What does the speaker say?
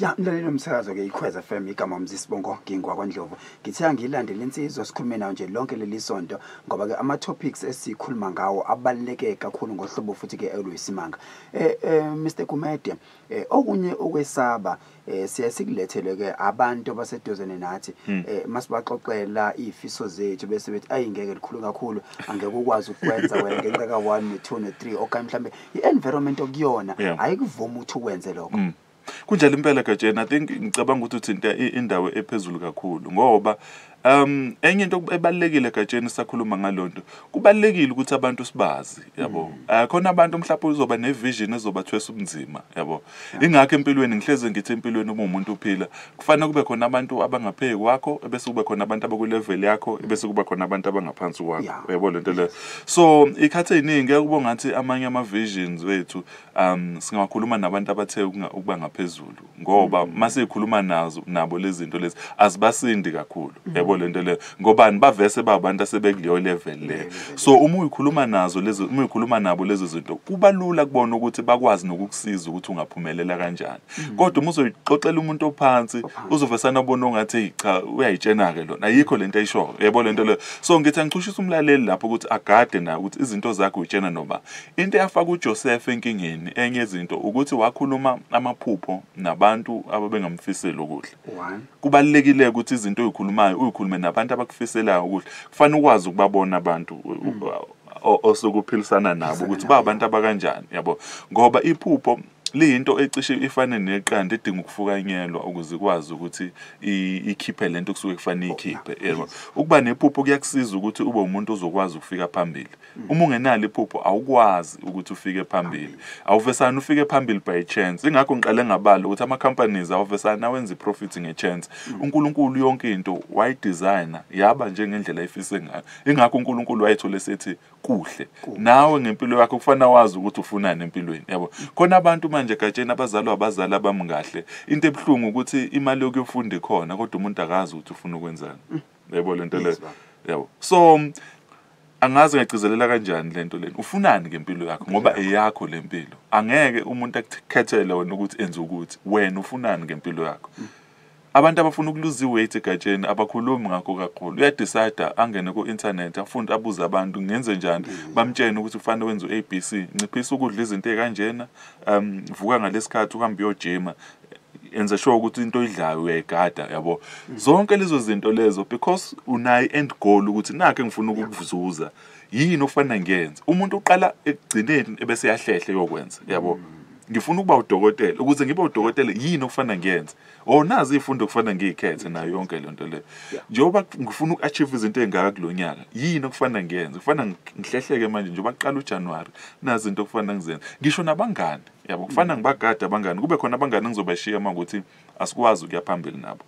Ya mlaleli umsakazo ke iKhweza FM igama umzisibongo ngingwa kwaNdlovu. Ngithe ngilandele insizwa sikhulume nayo nje lonke leli sonto ngoba ke ama topics esikhuluma ngawo abaluleke kakhulu ngohlobo futhi ke elwesimanga. Mr Gumede, okunye okwesaba siyasilethele ke abantu abaseduzane nathi masibaxoxela izifiso zethu bese bethi ayingeke likhulu kakhulu angeke ukwazi ukwenza wena ngenxa ka 1 no 2 no 3 okanye mhlambe ienvironment okuyona ayikuvumi ukuthi ukwenze lokho. Kunjalo impela Gatsheni, I think ngicabanga ukuthi uthinta indawo ephezulu kakhulu ngoba enye into ebalekile Gatsheni sakhuluma ngalonto kubalekile ukuthi abantu sibazi yabo. Khona abantu mhlawumbe uzoba nevision ezobathwesa ubunzima yabo. Ingakho empilweni ngihleze ngithi empilweni uma umuntu uphila kufanele kube khona abantu abangaphezulu kwakho bese kube khona abantu abaku level yakho bese kuba khona abantu abangaphansi kwakho yabo lento le. So ikhathe iningi ukubona ngathi amanye ama visions wethu singakhuluma nabantu abathe ukuba ngaphezulu ngoba mase ikhuluma nazo nabo lezi zinto lezi azibasindi kakhulu yabo lento le ngobani bavese babantu asebekuleyo level le. So uma uyikhuluma nazo lezi uma uyikhuluma nabo lezi zinto kubalula kubona ukuthi bakwazi nokukusiza ukuthi ungaphumelela kanjani. Kodwa uma uzoyixoxela umuntu ophansi uzovesana ubona ongathi cha uyayitshena ke lona ayikho lento ayisho yabo lento le. So ngithi ngichushisa umlaleli lapho ukuthi agade na ukuthi izinto zakhe uyitshena noma into eyafaka uJoseph enkingeni enye izinto ukuthi wakhuluma amaphupho nabantu ababengamfiseli okuhle. Kubalekile ukuthi izinto oyikhulumayo uyikhulume nabantu abakufiselayo okuhle. Kufanele ukwazi ukubabona abantu osokuphilisana nabo ukuthi babantu abakanjani yabo ngoba iphupho liyinto ecishe ifane neqanda edinga ukufukanyelwa ukuze ikwazi ukuthi ikhiphe lento kusuke kufanele ikhiphe yebo. Ukuba nephupho kuyakusiza ukuthi ube umuntu ozokwazi ukufika phambili. Uma ungenalo iphupho awukwazi ukuthi ufike phambili. Awuvesana ufike phambili by chance. Ingakho ngiqale ngabalo ukuthi ama companies awuvesana wenza iprofit ngechance. uNkulunkulu yonke into wayidesigner yaba njengendlela efise ngayo. Ingakho uNkulunkulu wayithola sethi kuhle. Nawe ngempilo yakho kufanele wazi ukuthi ufunani empilweni yabo. Khona abantu manje Gatsheni abazalwa abazali abamngahle into ebhlungu ukuthi imali yokufunda ikhona kodwa umuntu akazi ukuthi ufuna ukwenzani yabo lento le yabo. So angazi ngagcizelela kanjani lento leni ufunani ngempilo yakho ngoba eyakho lempilo angeke umuntu akukhethele wena ukuthi enze ukuthi wena ufunani ngempilo yakho. Abantu abafuna ukuluza iweight Gatsheni abakhulumi ngakho kakhulu uyadecide angene ku internet afunde abuza abantu ngenze njani bamtshene ukuthi kufanele wenze uABC nciphisa ukudla izinto ekanjena vuka ngalesikhathi uhamba uyojima enza sure ukuthi into oyidlayo uyayigada yabo. Zonke lezo zinto lezo because unayi end goal ukuthi nakhe ngifuna ukukuzuza yini ofanele ngiyenze. Umuntu uqala ekugcineni ebese yahlehle yokwenza yabo. Ngifuna ukuba udokotela ukuze ngibe udokotela yini okufanele ngiyenze. Nazi ifundo okufanele ngiyikhethe nayo yonke lento le. Njengoba ngifuna ukuachieve izinto ezingaka kulonyaka yini okufanele ngiyenze. Kufanele ngihlehleke manje njengoba kuqala uJanuary nazi izinto okufanele ngizenze. Ngisho nabangani yabo kufanele ngibagada abangani kube khona abangani ngizobashiya manje ukuthi asikwazi ukuya phambili nabo.